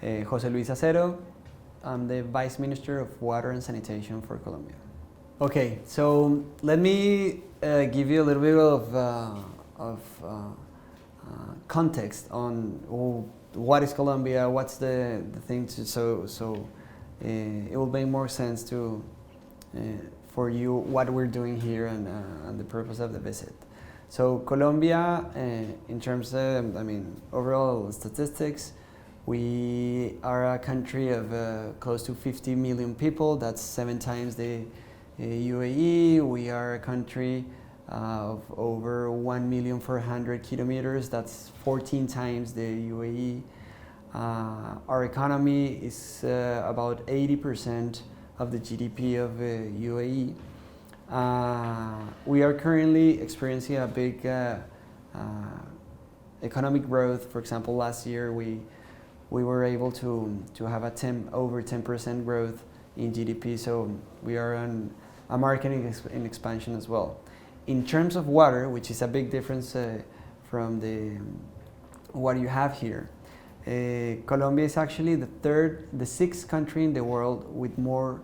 José Luis Acero. I'm the Vice Minister of Water and Sanitation for Colombia. Okay, so let me give you a little bit of context on what is Colombia, what's the thing to, so it will make more sense to for you what we're doing here and the purpose of the visit. So Colombia, in terms of, overall statistics, we are a country of close to 50 million people. That's 7 times the UAE. We are a country of over 1,400,000 kilometers. That's 14 times the UAE. Our economy is about 80% of the GDP of UAE. We are currently experiencing a big economic growth. For example, last year we were able to have over 10% growth in GDP, so we are on a market in expansion as well. In terms of water, which is a big difference from what you have here, Colombia is actually the sixth country in the world with more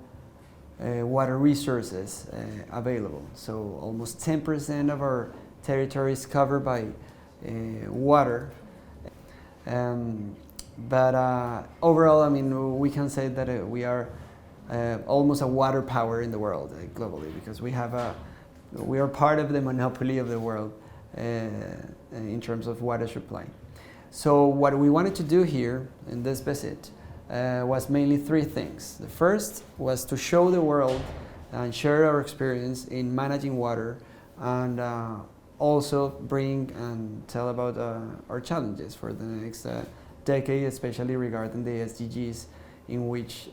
water resources available. So almost 10% of our territory is covered by water. But overall, we can say that we are almost a water power in the world globally, because we are part of the monopoly of the world in terms of water supply. So what we wanted to do here in this visit was mainly 3 things. The first was to show the world and share our experience in managing water, and also bring and tell about our challenges for the next decade, especially regarding the SDGs, in which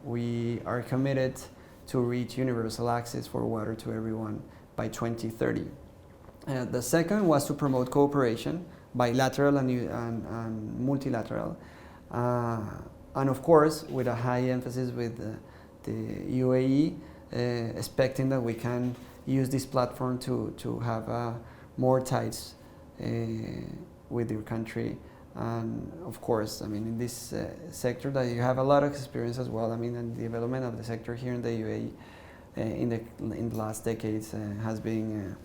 we are committed to reach universal access for water to everyone by 2030. The second was to promote cooperation, bilateral and multilateral, and of course with a high emphasis with the UAE, expecting that we can use this platform to have more ties with your country. And of course, in this sector that you have a lot of experience as well. And the development of the sector here in the UAE in the last decades has been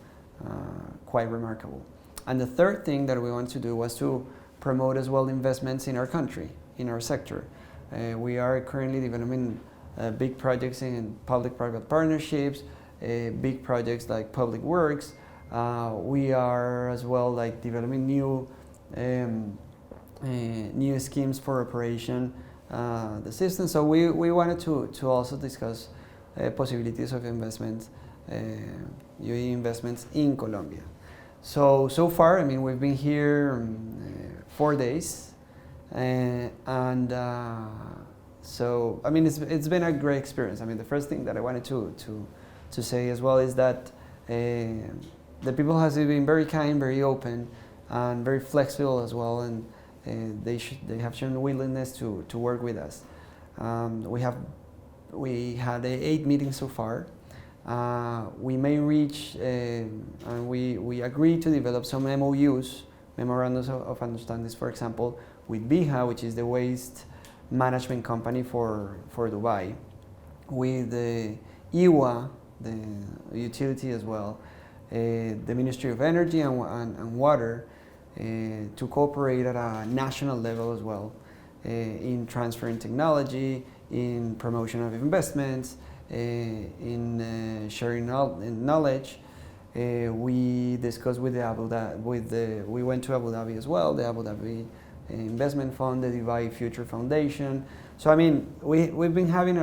quite remarkable. And the third thing that we wanted to do was to promote as well investments in our country, in our sector. We are currently developing big projects in public-private partnerships, big projects like public works. We are as well developing new schemes for operation the system. So we wanted to also discuss possibilities of investments, UAE investments in Colombia. So far, we've been here 4 days, so it's been a great experience. The first thing that I wanted to say as well is that the people have been very kind, very open, and very flexible as well, and they have shown willingness to work with us. We had 8 meetings so far. We may reach and we agreed to develop some MOUs, memorandums of understandings, for example, with BIHA, which is the waste management company for Dubai, with the IWA, the utility as well, the Ministry of Energy and Water, to cooperate at a national level as well, in transferring technology, in promotion of investments, in sharing knowledge. We discussed with we went to Abu Dhabi as well, the Abu Dhabi Investment Fund, the Dubai Future Foundation. So we've been having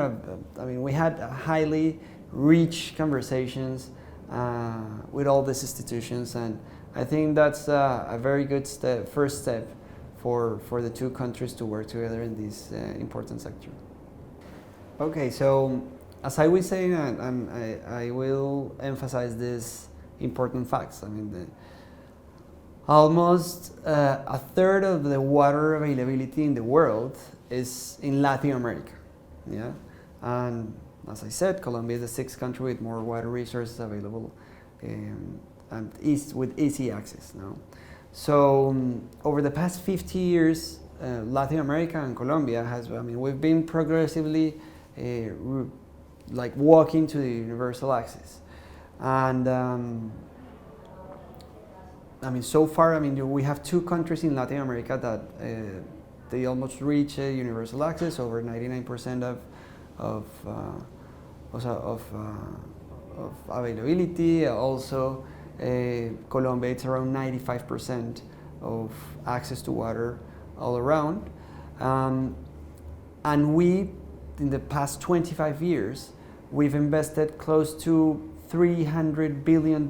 we had highly rich conversations with all these institutions, and I think that's a very good first step for the 2 countries to work together in this important sector. Okay, so as I was saying, and I will emphasize these important facts. Almost a third of the water availability in the world is in Latin America. Yeah, and as I said, Colombia is the 6th country with more water resources available, and with easy access now. So over the past 50 years, Latin America and Colombia has, I mean, we've been progressively like walking to the universal access. And I mean, so far, I mean, we have 2 countries in Latin America that they almost reach universal access, over 99% of availability. Also, Colombia, it's around 95% of access to water all around. And we, in the past 25 years, we've invested close to $300 billion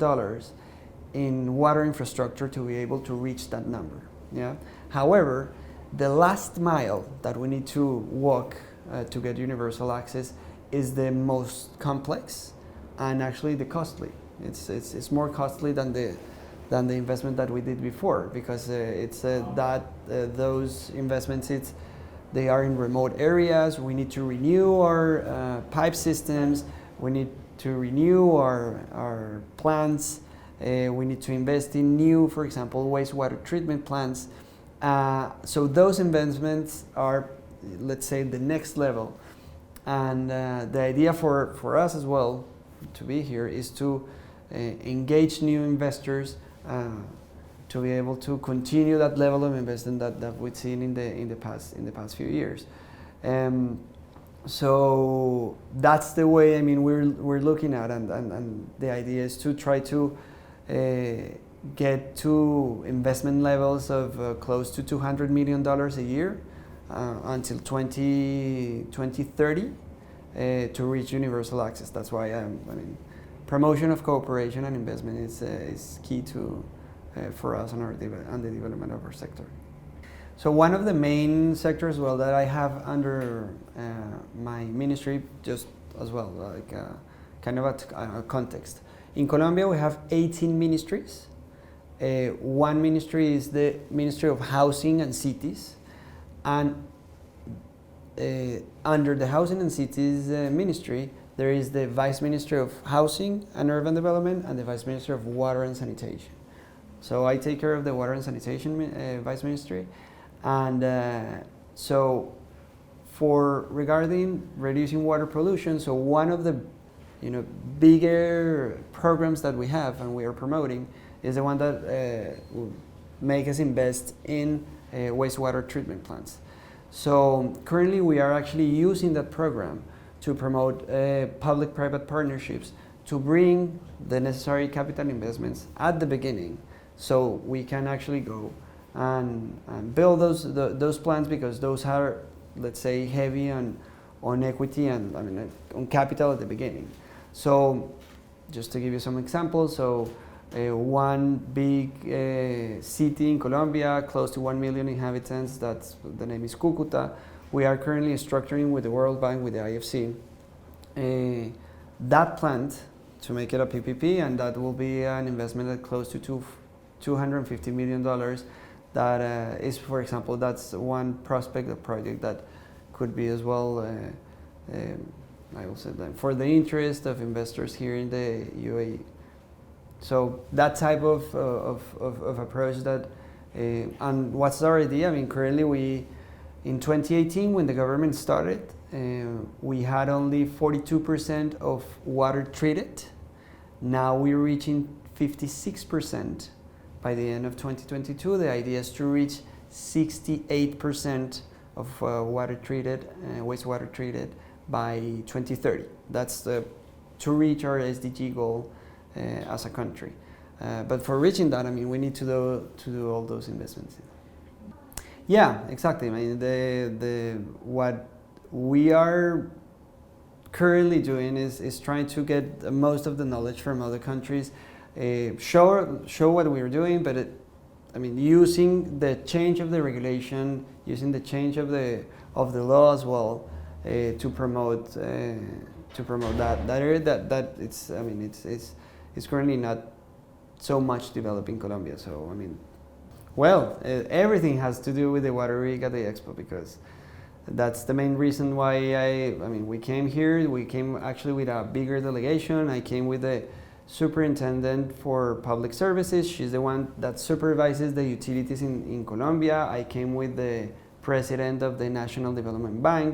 in water infrastructure to be able to reach that number. Yeah. However, the last mile that we need to walk to get universal access is the most complex and actually the costly. It's more costly than the investment that we did before, because those investments, they are in remote areas. We need to renew our pipe systems. We need to renew our plants. We need to invest in new, for example, wastewater treatment plants. So those investments are, let's say, the next level. And the idea for us as well to be here is to engage new investors to be able to continue that level of investment that we've seen in the past few years. So that's the way, I mean, we're looking at, and the idea is to try to get to investment levels of close to $200 million a year until 2030 to reach universal access. That's why I mean, promotion of cooperation and investment is key to for us on the development of our sector. So one of the main sectors, well, that I have under my ministry, just as well, like kind of a context. In Colombia, we have 18 ministries. One ministry is the Ministry of Housing and Cities, and under the Housing and Cities Ministry, there is the Vice Ministry of Housing and Urban Development and the Vice Ministry of Water and Sanitation. So I take care of the Water and Sanitation Vice Ministry, and so regarding reducing water pollution, so one of the bigger programs that we have and we are promoting is the one that will make us invest in wastewater treatment plants. So currently we are actually using that program to promote public-private partnerships to bring the necessary capital investments at the beginning, so we can actually go and build those plants, because those are, let's say, heavy on equity and on capital at the beginning. So just to give you some examples, so one big city in Colombia, close to 1 million inhabitants, the name is Cúcuta. We are currently structuring with the World Bank, with the IFC, that plant to make it a PPP, and that will be an investment at close to $250 million. That is, for example, that's one prospect of project that could be as well, I will say that, for the interest of investors here in the UAE. So that type of approach that, and what's our idea? I mean, currently in 2018, when the government started, we had only 42% of water treated. Now we're reaching 56% by the end of 2022. The idea is to reach 68% of water treated, wastewater treated by 2030. That's to reach our SDG goal as a country. But for reaching that, I mean, we need to do all those investments. Yeah, exactly. I mean, what we are currently doing is trying to get most of the knowledge from other countries, show what we are doing, but I mean, using the change of the regulation, using the change of the law as well, to promote that area that it's, I mean, it's currently not so much developed in Colombia. So I mean, well, everything has to do with the water rig at the Expo, because that's the main reason why I mean, we came here. We came actually with a bigger delegation. I came with the superintendent for public services. She's the one that supervises the utilities in Colombia. I came with the president of the National Development Bank,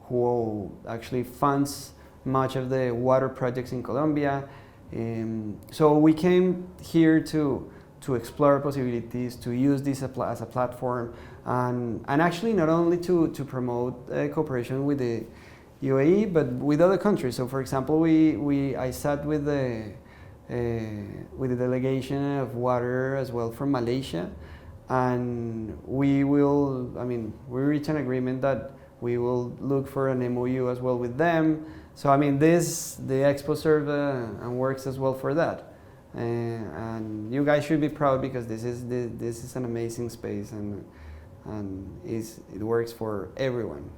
who actually funds much of the water projects in Colombia. So we came here to explore possibilities, to use this as a platform, and actually not only to promote cooperation with the UAE, but with other countries. So for example, I sat with the delegation of water as well from Malaysia, and we reached an agreement that we will look for an MOU as well with them. So the Expo serves and works as well for that. And you guys should be proud, because this is an amazing space, and it works for everyone.